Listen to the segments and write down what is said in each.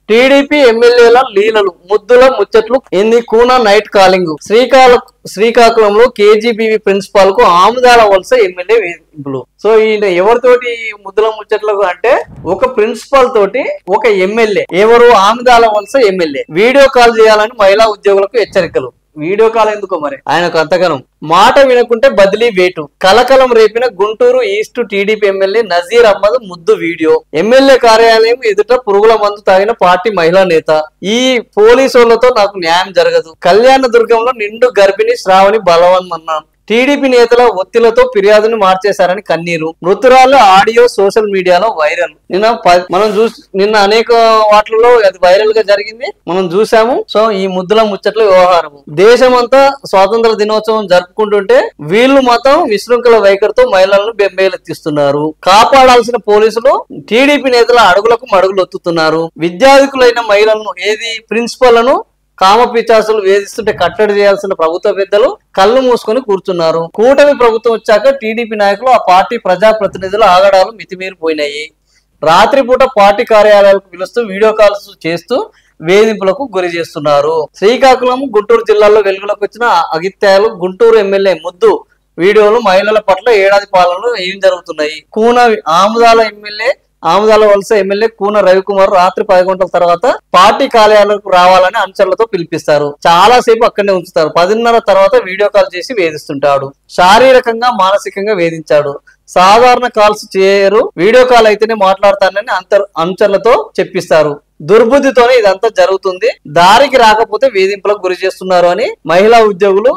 TDP ఎమ్మెల్యేల లీలలు ముద్దుల ముచ్చట్లు ఏంది కూన నైట్ కాలింగ్ శ్రీకాకుళంలో కేజీబీవీ ప్రిన్సిపాల్ కు ఆముదాల వలస ఎమ్మెల్యే వేధింపులు. సో ఈయన ఎవరితోటి ముద్దుల ముచ్చట్లకు అంటే ఒక ప్రిన్సిపాల్ తోటి ఒక ఎమ్మెల్యే ఎవరు ఆముదాల వలస ఎమ్మెల్యే వీడియో కాల్ చేయాలని మహిళా ఉద్యోగులకు హెచ్చరికలు. వీడియో కాల్ ఎందుకో మరి ఆయనకు అంతగనం. మాట వినకుంటే బదిలీ వేటు కలకలం రేపిన Guntur east TDP MLA Nazeer Ahmed ముద్దు వీడియో. ఎమ్మెల్యే కార్యాలయం ఎదుట పురుగుల మందు తాగిన పార్టీ మహిళా నేత. ఈ పోలీసులతో నాకు న్యాయం జరగదు. కళ్యాణదుర్గంలో నిండు గర్భిణి శ్రావణి బలవన్మన్నాను. టీడీపీ నేతల ఒత్తిళ్లతో ఫిర్యాదును మార్చేశారని కన్నీరు. మృతురాలు ఆడియో సోషల్ మీడియాలో వైరల్. నిన్న అనేక వాటిల్లో అది వైరల్ గా జరిగింది, మనం చూసాము. సో ఈ ముద్దుల ముచ్చట్ల వ్యవహారము. దేశమంతా స్వాతంత్ర దినోత్సవం జరుపుకుంటుంటే వీళ్ళు మాత్రం విశృంఖల వైఖరితో మహిళలను బెంబేలెత్తిస్తున్నారు. కాపాడాల్సిన పోలీసులు టీడీపీ నేతల అడుగులకు మడుగులు ఒత్తుతున్నారు. విద్యార్థికులైన మహిళలను ప్రిన్సిపల్లను కామపిచాసులు వేధిస్తుంటే కట్టడి చేయాల్సిన ప్రభుత్వ పెద్దలు కళ్ళు మూసుకొని కూర్చున్నారు. కూటమి ప్రభుత్వం వచ్చాక టీడీపీ నాయకులు ఆ పార్టీ ప్రజాప్రతినిధుల ఆగడాలు మితిమీరిపోయినాయి. రాత్రిపూట పార్టీ కార్యాలయాలకు పిలుస్తూ వీడియో కాల్స్ చేస్తూ వేధింపులకు గురి చేస్తున్నారు. శ్రీకాకుళం గుంటూరు జిల్లాల్లో వెలుగులోకి వచ్చిన అగిత్యాలు. గుంటూరు ఎమ్మెల్యే ముద్దు వీడియోలు మహిళల పట్ల ఏడాది పాలనలో ఏం జరుగుతున్నాయి. ఆముదాల వలస ఎమ్మెల్యే కూన రవికుమార్ రాత్రి 10 గంటల తర్వాత పార్టీ కార్యాలయాలకు రావాలని అనుచరులతో పిలిపిస్తారు. చాలా సేపు అక్కడనే ఉంచుతారు. 10:30 తర్వాత వీడియో కాల్ చేసి వేధిస్తుంటాడు. శారీరకంగా మానసికంగా వేధించాడు. సాధారణ కాల్స్ చేయరు, వీడియో కాల్ అయితేనే మాట్లాడతానని అనుచరులతో చెప్పిస్తారు. దుర్బుద్ధితోనే ఇదంతా జరుగుతుంది. దారికి రాకపోతే వేధింపులకు గురి చేస్తున్నారు అని మహిళా ఉద్యోగులు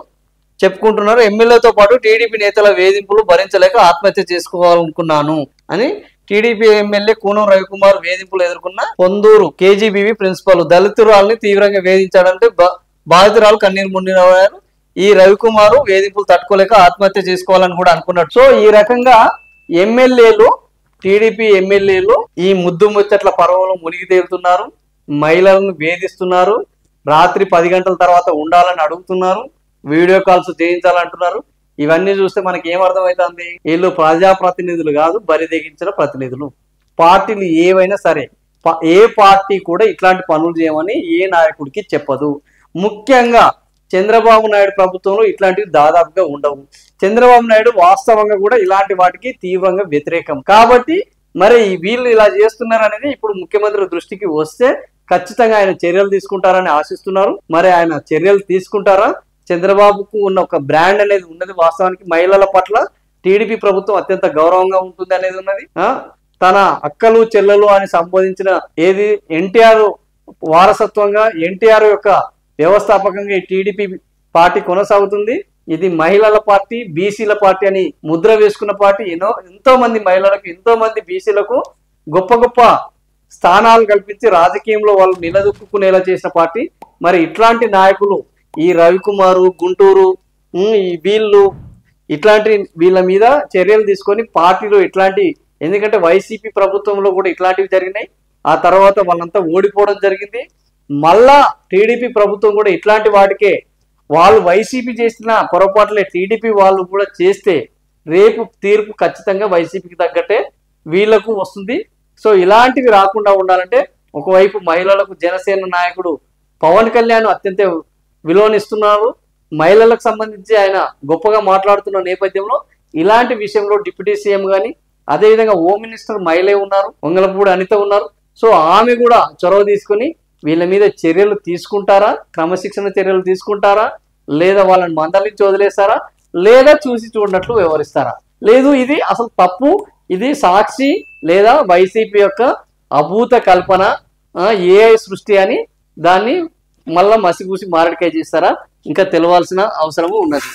చెప్పుకుంటున్నారు. ఎమ్మెల్యేతో పాటు టీడీపీ నేతల వేధింపులు భరించలేక ఆత్మహత్య చేసుకోవాలనుకున్నాను అని టీడీపీ ఎమ్మెల్యే కూనం రవికుమార్ వేధింపులు ఎదుర్కొన్న పొందూరు కేజీబీవీ ప్రిన్సిపల్ దళితురాల్ని తీవ్రంగా వేధించాడంటే బాధితురాలు కన్నీరు మున్నీరు. ఈ రవికుమార్ వేధింపులు తట్టుకోలేక ఆత్మహత్య చేసుకోవాలని కూడా అనుకున్నాడు. సో ఈ రకంగా టీడీపీ ఎమ్మెల్యేలు ఈ ముద్దు ముచ్చట్ల పర్వంలో మునిగి తేలుతున్నారు. మహిళలను వేధిస్తున్నారు. రాత్రి 10 గంటల తర్వాత ఉండాలని అడుగుతున్నారు. వీడియో కాల్స్ చేయించాలంటున్నారు. ఇవన్నీ చూస్తే మనకి ఏమర్థమవుతుంది, వీళ్ళు ప్రజాప్రతినిధులు కాదు, బరిదెగించిన ప్రతినిధులు. పార్టీలు ఏవైనా సరే ఏ పార్టీ కూడా ఇట్లాంటి పనులు చేయమని ఏ నాయకుడికి చెప్పదు. ముఖ్యంగా చంద్రబాబు నాయుడు ప్రభుత్వంలో ఇట్లాంటివి దాదాపుగా ఉండవు. చంద్రబాబు నాయుడు వాస్తవంగా కూడా ఇలాంటి వాటికి తీవ్రంగా వ్యతిరేకం. కాబట్టి మరి వీళ్ళు ఇలా చేస్తున్నారు అనేది ఇప్పుడు ముఖ్యమంత్రి దృష్టికి వస్తే ఖచ్చితంగా ఆయన చర్యలు తీసుకుంటారని ఆశిస్తున్నారు. మరి ఆయన చర్యలు తీసుకుంటారా? చంద్రబాబుకు ఉన్న ఒక బ్రాండ్ అనేది ఉన్నది. వాస్తవానికి మహిళల పట్ల టీడీపీ ప్రభుత్వం అత్యంత గౌరవంగా ఉంటుంది అనేది ఉన్నది. తన అక్కలు చెల్లెలు అని సంబోధించిన ఎన్టీఆర్ వారసత్వంగా ఎన్టీఆర్ యొక్క వ్యవస్థాపకంగా ఈ టీడీపీ పార్టీ కొనసాగుతుంది. ఇది మహిళల పార్టీ, బీసీల పార్టీ అని ముద్ర వేసుకున్న పార్టీ. ఎంతో మంది మహిళలకు, ఎంతో మంది బీసీలకు గొప్ప గొప్ప స్థానాలు కల్పించి రాజకీయంలో వాళ్ళు నిలదొక్కునేలా చేసిన పార్టీ. మరి ఇట్లాంటి నాయకులు ఈ రవికుమారు, గుంటూరు, వీళ్ళ మీద చర్యలు తీసుకొని పార్టీలో ఇట్లాంటి, ఎందుకంటే వైసీపీ ప్రభుత్వంలో కూడా ఇట్లాంటివి జరిగినాయి. ఆ తర్వాత వాళ్ళంతా ఓడిపోవడం జరిగింది. మళ్ళా టీడీపీ ప్రభుత్వం కూడా ఇట్లాంటి వాటికే వాళ్ళు వైసీపీ చేసిన పొరపాట్లే టీడీపీ వాళ్ళు కూడా చేస్తే రేపు తీర్పు ఖచ్చితంగా వైసీపీకి తగ్గట్టే వీళ్లకు వస్తుంది. సో ఇలాంటివి రాకుండా ఉండాలంటే ఒకవైపు మహిళలకు జనసేన నాయకుడు పవన్ కళ్యాణ్ అత్యంత విలువనిస్తున్నారు. మహిళలకు సంబంధించి ఆయన గొప్పగా మాట్లాడుతున్న నేపథ్యంలో ఇలాంటి విషయంలో డిప్యూటీ సీఎం కానీ, అదేవిధంగా హోమ్ మినిస్టర్ మహిళే ఉన్నారు, వంగలపూడి అనిత ఉన్నారు. సో ఆమె కూడా చొరవ తీసుకుని వీళ్ళ మీద చర్యలు తీసుకుంటారా, క్రమశిక్షణ చర్యలు తీసుకుంటారా, లేదా వాళ్ళని మందలించి వదిలేస్తారా, లేదా చూసి చూడనట్లు వ్యవహరిస్తారా? లేదు, ఇది అసలు తప్పు, ఇది సాక్షి లేదా వైసీపీ యొక్క అభూత కల్పన, ఏఐ సృష్టి అని దాన్ని మళ్ళా మసిగూసి మారడికాయ చేస్తారా? ఇంకా తెలవాల్సిన అవసరము ఉన్నది.